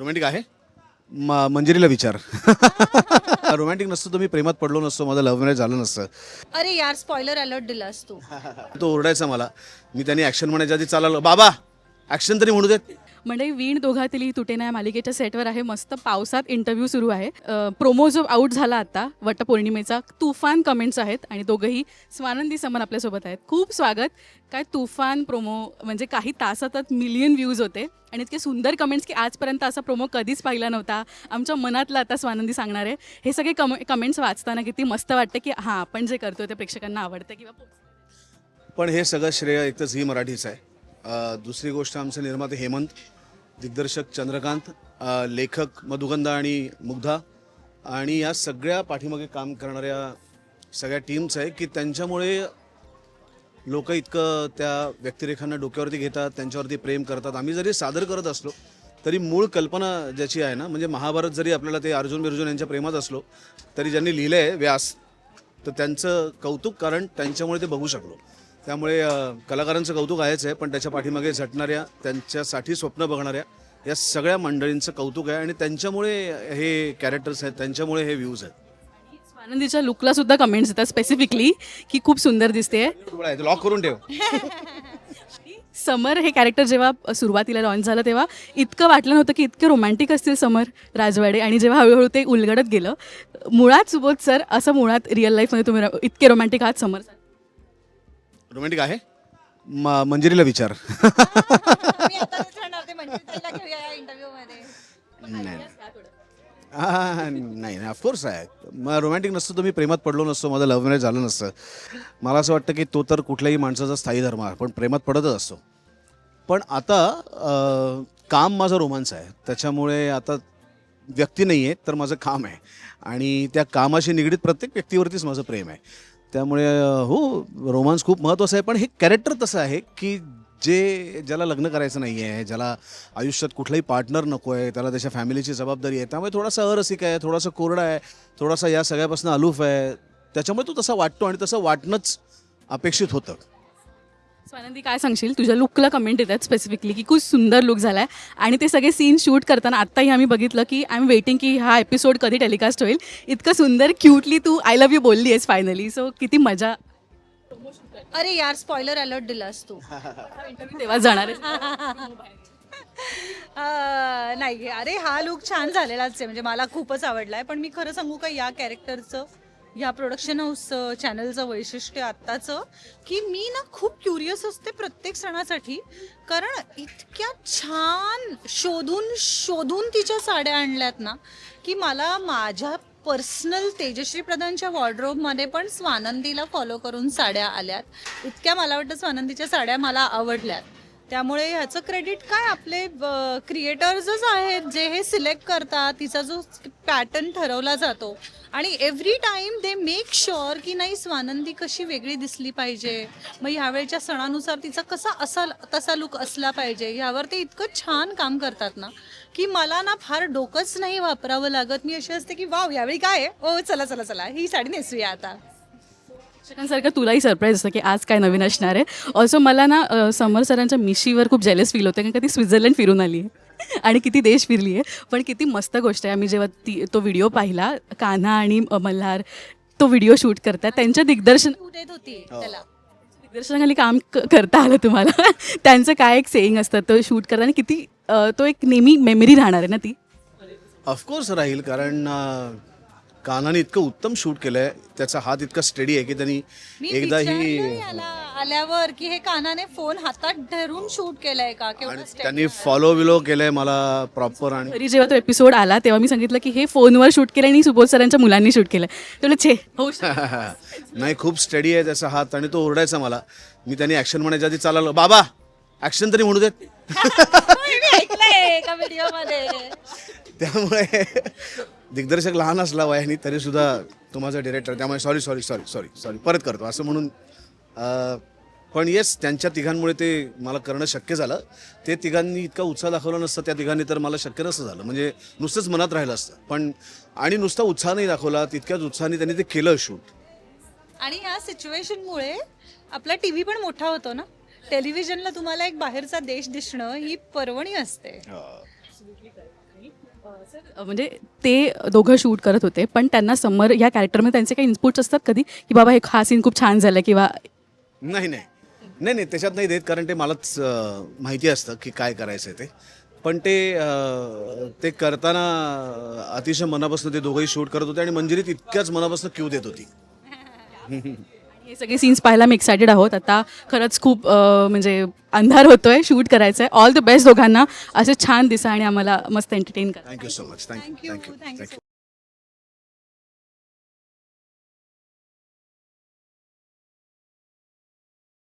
Romantic आहे. मंजिरीला विचार. Romantic नसतो तर मी प्रेमात पडलो नसतो, माझं लव्ह मॅरेज झालं नसतं. अरे यार स्पॉइलर अलर्ट दिलास तू. तो ओरडायचा मला. मी त्यांनी ॲक्शन म्हणायच्या आधी चाललो, बाबा ॲक्शन तरी म्हणू देत. म्हणजे वीण दोघातली तुटे नाही मालिकेच्या सेटवर आहे. मस्त पावसात इंटरव्ह्यू सुरू आहे. प्रोमो जो आउट झाला आता वटपौर्णिमेचा, तुफान कमेंट्स आहेत आणि दोघंही स्वानंदी समर आपल्यासोबत आहेत. खूप स्वागत. काय तुफान प्रोमो, म्हणजे काही तासातच मिलियन व्ह्यूज होते आणि इतके सुंदर कमेंट्स की आजपर्यंत असा प्रोमो कधीच पाहिला नव्हता. आमच्या मनातलं आता स्वानंदी सांगणार आहे. हे सगळे कमेंट्स वाचताना किती मस्त वाटतं की हां, आपण जे करतोय ते प्रेक्षकांना आवडतं किंवा पण हे सगळं श्रेय एक तर झी मराठीचं आहे. दुसरी गोष्ट आमचे निर्माते हेमंत, दिग्दर्शक चंद्रकांत, लेखक मधुगंधा आणि मुग्धा आणि या सगळ्या पाठीमागे काम करणाऱ्या सगळ्या टीम्स आहे की त्यांच्यामुळे लोक इतकं त्या व्यक्तिरेखांना डोक्यावरती घेतात, त्यांच्यावरती प्रेम करतात. आम्ही जरी सादर करत असलो तरी मूळ कल्पना ज्याची आहे ना, म्हणजे महाभारत जरी आपल्याला ते अर्जुन बिर्जुन यांच्या प्रेमात असलो तरी ज्यांनी लिहिलं आहे व्यास, तर त्यांचं कौतुक, कारण त्यांच्यामुळे ते बघू शकलो. त्यामुळे कलाकारांचं कौतुक आहेच आहे, पण त्याच्या पाठीमागे झटणाऱ्या, त्यांच्यासाठी स्वप्न बघणाऱ्या या सगळ्या मंडळींचं कौतुक आहे आणि त्यांच्यामुळे हे कॅरेक्टर्स आहेत, त्यांच्यामुळे हे व्ह्यूज आहेत. स्वानंदीच्या लुकला सुद्धा कमेंट्स येतात स्पेसिफिकली की खूप सुंदर दिसते. लॉक करून ठेव. समर हे कॅरेक्टर जेव्हा सुरुवातीला लॉन्च झालं तेव्हा इतकं वाटलं नव्हतं की इतके रोमॅन्टिक असतील समर राजवाडे, आणि जेव्हा हळूहळू ते उलगडत गेलं, मुळात सुबोध सर असं मुळात रिअल लाईफमध्ये तुम्ही इतके रोमॅन्टिक आहात समर सर? रोमॅन्टिक आहे. मंजिरीला विचार. मी आता तेच म्हणणार, ते मंजिरीला घेऊया या इंटरव्ह्यूमध्ये. नाही ऑफकोर्स आहे. मग रोमॅन्टिक नसतो तर मी प्रेमात पडलो नसतो, माझं लव्ह मॅरेज झालं नसतं. मला असं वाटतं की तो तर कुठल्याही माणसाचा स्थायी धर्म आहे, पण प्रेमात पडतच असतो. पण आता काम माझं रोमांस आहे, त्याच्यामुळे आता व्यक्ती नाही आहे तर माझं काम आहे आणि त्या कामाशी निगडीत प्रत्येक व्यक्तीवरतीच माझं प्रेम आहे. त्यामुळे हो, रोमांस खूप महत्त्वाचं आहे. पण हे कॅरेक्टर तसं आहे की ज्याला लग्न करायचं नाही आहे, ज्याला आयुष्यात कुठलाही पार्टनर नको आहे, त्याला त्याच्या फॅमिलीची जबाबदारी आहे, त्यामुळे थोडासा अरसिक आहे, थोडासा कोरडा आहे, थोडासा या सगळ्यापासून अलूफ आहे. त्याच्यामुळे तो तसा वाटतो आणि तसं वाटणंच अपेक्षित होतं. स्वानंदी काय सांगशील? तुझ्या लुकला कमेंट येतात स्पेसिफिकली की खूप सुंदर लुक झाला आहे आणि ते सगळे सीन शूट करताना आत्ताही आम्ही बघितलं की आय एम वेटिंग की हा एपिसोड कधी टेलिकास्ट होईल. इतकं सुंदर क्यूटली तू आय लव्ह यू बोलली आहेस फायनली. सो किती मजा. अरे यार स्पॉइलर अलर्ट दिलास तू. इंटरव्ह्यू तेव्हा जाणार आहे. नाही अरे हा लुक छान झालेलाच आहे, म्हणजे मला खूपच आवडलाय. पण मी खरं सांगू का, या कॅरेक्टरचं, या प्रोडक्शन हाऊसचं, चॅनलचं वैशिष्ट्य आत्ताचं की मी ना खूप क्युरियस असते प्रत्येक सणासाठी, कारण इतक्या छान शोधून शोधून तिच्या साड्या आणल्यात ना की मला माझ्या पर्सनल तेजश्री प्रधानच्या वॉर्डरोबमध्ये पण स्वानंदीला फॉलो करून साड्या आल्यात. इतक्या मला वाटतं स्वानंदीच्या साड्या मला आवडल्यात. त्यामुळे ह्याचं क्रेडिट काय आपले क्रिएटर्सच आहेत जे हे सिलेक्ट करतात, तिचा जो पॅटर्न ठरवला जातो आणि every time they make sure की नाही स्वानंदी कशी वेगळी दिसली पाहिजे, मग ह्यावेळच्या सणानुसार तिचा कसा तसा लुक असला पाहिजे, ह्यावर ते इतकं छान काम करतात ना की मला ना फार डोकंच नाही वापरावं लागत. मी अशी असते की वाव यावेळी काय आहे, ओ चला चला चला ही साडी नेसूया आता. सारखं तुलाही सरप्राईज असतं की आज काय नवीन असणार आहे. ऑल्सो मला ना समर सरांच्या मिशीवर खूप जेलस फील होतं, कारण का ती स्वित्झर्लंड फिरून आली आहे आणि किती देश फिरली आहे. पण किती मस्त गोष्ट आहे. आम्ही जेव्हा तो व्हिडिओ पाहिला, कान्हा आणि मल्हार तो व्हिडिओ शूट करतात, त्यांच्या देत होती त्याला दिग्दर्शनाखाली काम करता आलं तुम्हाला. त्यांचं काय एक सेईंग असतं तो शूट करताना, किती तो एक नेहमी मेमरी राहणार आहे ना ती. ऑफकोर्स राहील, कारण कानाने इतकं उत्तम शूट केलंय, त्याचा हात इतका स्टेडी आहे की त्यांनी मी एकदाही विचारलं याला आल्यावर की हे कानाने फोन हातात धरून शूट केलंय का, केवढं steady त्यांनी फॉलो विलो केलंय मला प्रॉपर. आणि तरी जेव्हा तो एपिसोड आला तेव्हा मी सांगितलं की हे फोनवर शूट केलं आणि सुबोध सरांच्या मुलांनी शूट केलं. तुला छे हो. नाही, खूप स्टडी आहे त्याचा हात आणि तो ओरडायचा मला. मी त्यांनी ॲक्शन म्हणायच्या आधी चाललो, बाबा ॲक्शन तरी म्हणू देत. मी ऐकलंय एका व्हिडिओमध्ये. त्यामुळे दिग्दर्शक लहान असला वयाने तरी सुद्धा तो माझा डिरेक्टर, त्यामुळे सॉरी परत करतो असं म्हणून. पण येस, त्यांच्या तिघांमुळे ते मला करणं शक्य झालं. ते तिघांनी इतका उत्साह दाखवला नसतं त्या तिघांनी तर मला शक्य नसतं झालं, म्हणजे नुसतंच मनात राहिलं असतं. पण आणि नुसता उत्साह नाही दाखवला, तितक्याच उत्साहाने त्यांनी ते केलं शूट. आणि ह्या सिच्युएशनमुळे आपला टीव्ही पण मोठा होतो ना. टेलिव्हिजनला तुम्हाला एक बाहेरचा देश दिसणं ही पर्वणी असते. म्हणजे ते दोघं शूट करत होते, पण त्यांना समर ह्या कॅरेक्टरमध्ये त्यांचे काही इनपुट्स असतात कधी की बाबा हा सीन खूप छान झाला किंवा नाही नाही नाही नाही त्याच्यात नाही देत, कारण ते मलाच माहिती असतं की काय करायचं आहे ते. पण ते करताना अतिशय मनापासून ते दोघंही शूट करत होते आणि मंजिरी तितक्याच मनापासून क्यू देत होती. हे सगळे सीन्स पाहायला मी एक्सायटेड आहोत. आता खरंच खूप म्हणजे अंधार होतोय, शूट करायचं आहे. ऑल द बेस्ट दोघांना, असे छान दिसा आणि आम्हाला मस्त एंटरटेन करा. Thank you so much. Thank you thank you thank you thank you thank you.